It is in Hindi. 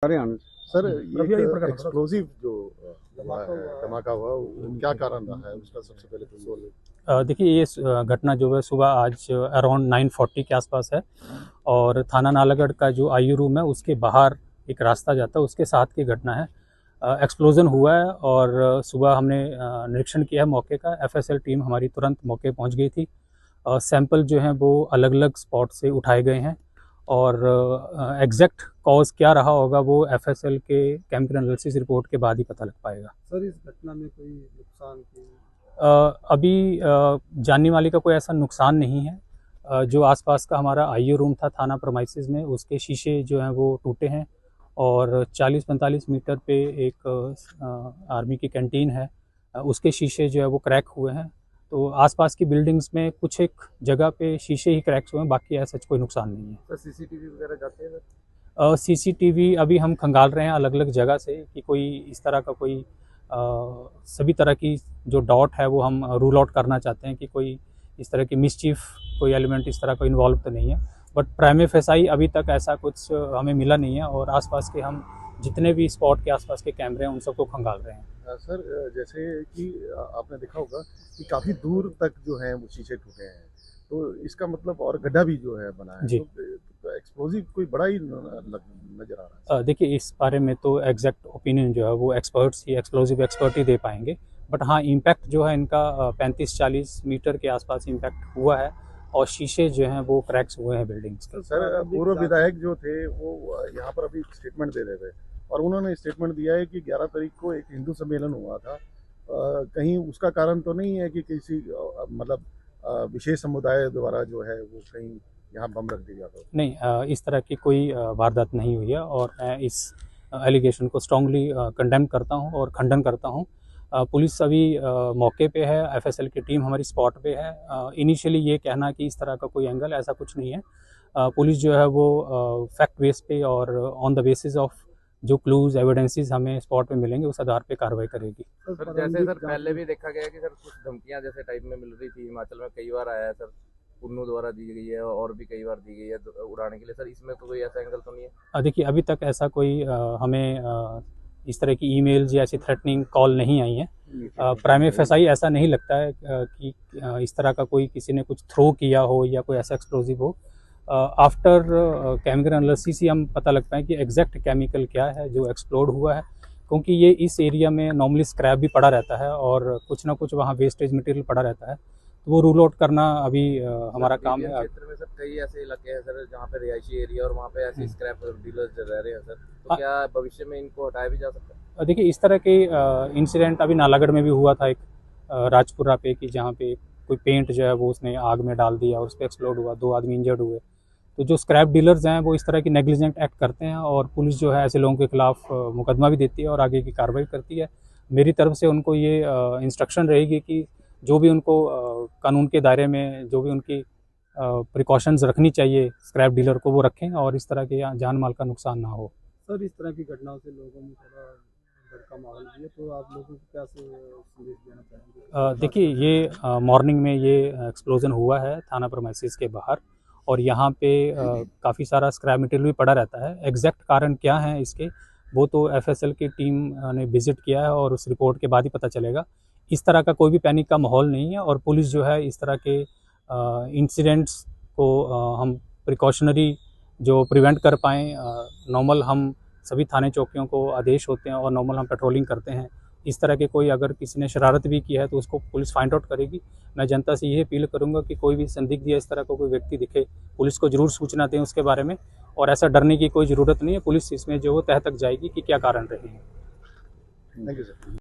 हरियाणा। सर रवि ये प्रकट एक्सप्लोसिव जो हुआ है, धमाका हुआ, वो क्या कारण रहा है उसका सबसे पहले तो सोल। देखिए ये घटना जो है सुबह आज अराउंड 9:40 के आसपास है और थाना नालागढ़ का जो आईयू रूम है उसके बाहर एक रास्ता जाता है, उसके साथ की घटना है। एक्सप्लोजन हुआ है और सुबह हमने निरीक्षण किया है मौके का। एफएसएल टीम हमारी तुरंत मौके पहुंच गई थी। सैंपल जो हैं वो अलग अलग स्पॉट से उठाए गए हैं और एग्जैक्ट कॉज क्या रहा होगा वो एफएसएल के केमिकल एनालिसिस रिपोर्ट के बाद ही पता लग पाएगा। सर इस घटना में कोई नुकसान की? अभी जानने वाले का कोई ऐसा नुकसान नहीं है। जो आसपास का हमारा आईयू रूम था थाना प्रमाइसिस में, उसके शीशे जो हैं वो टूटे हैं और 40-45 मीटर पे एक आर्मी की कैंटीन है, उसके शीशे जो है वो क्रैक हुए हैं। तो आसपास की बिल्डिंग्स में कुछ एक जगह पे शीशे ही क्रैक्स हुए हैं, बाकी ऐसा कोई नुकसान नहीं है। सर सीसीटीवी वगैरह जाते हैं? सीसीटीवी अभी हम खंगाल रहे हैं अलग अलग जगह से कि कोई इस तरह का कोई सभी तरह की जो डॉट है वो हम रूल आउट करना चाहते हैं कि कोई इस तरह की मिसचीफ कोई एलिमेंट इस तरह का इन्वॉल्व तो नहीं है। बट प्राइमे फेसाई अभी तक ऐसा कुछ हमें मिला नहीं है और आसपास के हम जितने भी स्पॉट के आसपास के कैमरे हैं उन सबको खंगाल रहे हैं। सर जैसे कि आपने देखा होगा कि काफी दूर तक जो है वो शीशे टूटे हैं, तो इसका मतलब और गड्ढा भी जो है बना है, जी। तो एक्सप्लोजिव कोई बड़ा ही नजर आ रहा है। देखिए इस बारे में तो एग्जैक्ट ओपिनियन जो है वो एक्सपर्ट्स ही, एक्सप्लोजिव एक्सपर्ट ही दे पाएंगे। बट हाँ, इम्पैक्ट जो है इनका 35-40 मीटर के आसपास इम्पैक्ट हुआ है और शीशे जो हैं वो क्रैक्स हुए हैं बिल्डिंग्स के। सर पूर्व विधायक जो थे वो यहाँ पर अभी स्टेटमेंट दे रहे थे और उन्होंने स्टेटमेंट दिया है कि 11 तारीख को एक हिंदू सम्मेलन हुआ था। कहीं उसका कारण तो नहीं है कि किसी मतलब विशेष समुदाय द्वारा जो है वो कहीं यहाँ बम रख दिया था? नहीं, इस तरह की कोई वारदात नहीं हुई है और मैं इस एलिगेशन को स्ट्रांगली कंडेम करता हूँ और खंडन करता हूँ। पुलिस अभी मौके पे है, एफएसएल की टीम हमारी स्पॉट पे है। इनिशियली ये कहना कि इस तरह का कोई एंगल, ऐसा कुछ नहीं है। पुलिस जो है वो फैक्ट बेस पे और ऑन द बेसिस ऑफ जो क्लूज एविडेंसेस हमें स्पॉट पे मिलेंगे उस आधार पे कार्रवाई करेगी। सर जैसे सर पहले भी देखा गया है कि सर कुछ धमकियां जैसे टाइप में मिल रही थी, हिमाचल में कई बार आया है सर, कुन्नू द्वारा दी गई है और भी कई बार दी गई है उड़ाने के लिए। सर इसमें तो कोई ऐसा एंगल तो नहीं है? देखिए अभी तक ऐसा कोई हमें इस तरह की ईमेल्स या ऐसी थ्रेटनिंग कॉल नहीं आई है। प्राइमे फेसाई ऐसा नहीं लगता है कि इस तरह का कोई किसी ने कुछ थ्रो किया हो या कोई ऐसा एक्सप्लोजिव हो। आफ्टर केमिकल एनालिसिस ही हम पता लग पाए कि एग्जैक्ट केमिकल क्या है जो एक्सप्लोड हुआ है, क्योंकि ये इस एरिया में नॉर्मली स्क्रैप भी पड़ा रहता है और कुछ ना कुछ वहाँ वेस्टेज मटेरियल पड़ा रहता है, तो वो रूल आउट करना अभी हमारा काम है। क्षेत्र में सर कई ऐसे इलाके हैं सर जहाँ पे रिहायशी एरिया और वहाँ पे ऐसे स्क्रैप डीलर्स रह रहे हैं सर, तो क्या भविष्य में इनको हटाया भी जा सकता है? देखिए इस तरह के इंसिडेंट अभी नालागढ़ में भी हुआ था, एक राजपुरा पे, कि जहाँ पे कोई पेंट जो है वो उसने आग में डाल दिया और उस पर एक्सप्लोड हुआ, 2 आदमी इंजर्ड हुए। तो जो स्क्रैप डीलर्स हैं वो इस तरह की नेग्लिजेंट एक्ट करते हैं और पुलिस जो है ऐसे लोगों के खिलाफ मुकदमा भी देती है और आगे की कार्रवाई करती है। मेरी तरफ से उनको ये इंस्ट्रक्शन रहेगी कि जो भी उनको कानून के दायरे में जो भी उनकी प्रिकॉशंस रखनी चाहिए स्क्रैप डीलर को, वो रखें और इस तरह के जान माल का नुकसान ना हो। सर इस तरह की घटनाओं से लोगों में थोड़ा डर का माहौल भी है, तो आप लोगों को क्या संदेश देना चाहेंगे? देखिए ये मॉर्निंग में ये एक्सप्लोजन हुआ है थाना प्रमाइसिस के बाहर और यहाँ पे काफ़ी सारा स्क्रैप मटेरियल भी पड़ा रहता है। एग्जैक्ट कारण क्या है इसके, वो तो एफएसएल की टीम ने विजिट किया है और उस रिपोर्ट के बाद ही पता चलेगा। इस तरह का कोई भी पैनिक का माहौल नहीं है और पुलिस जो है इस तरह के इंसिडेंट्स को हम प्रिकॉशनरी जो प्रिवेंट कर पाएँ, नॉर्मल हम सभी थाने चौकियों को आदेश होते हैं और नॉर्मल हम पेट्रोलिंग करते हैं। इस तरह के कोई अगर किसी ने शरारत भी की है तो उसको पुलिस फाइंड आउट करेगी। मैं जनता से यही अपील करूंगा कि कोई भी संदिग्ध या इस तरह का कोई व्यक्ति दिखे, पुलिस को जरूर सूचना दें उसके बारे में, और ऐसा डरने की कोई ज़रूरत नहीं है। पुलिस इसमें जो तह तक जाएगी कि क्या कारण रहे हैं। Thank you sir.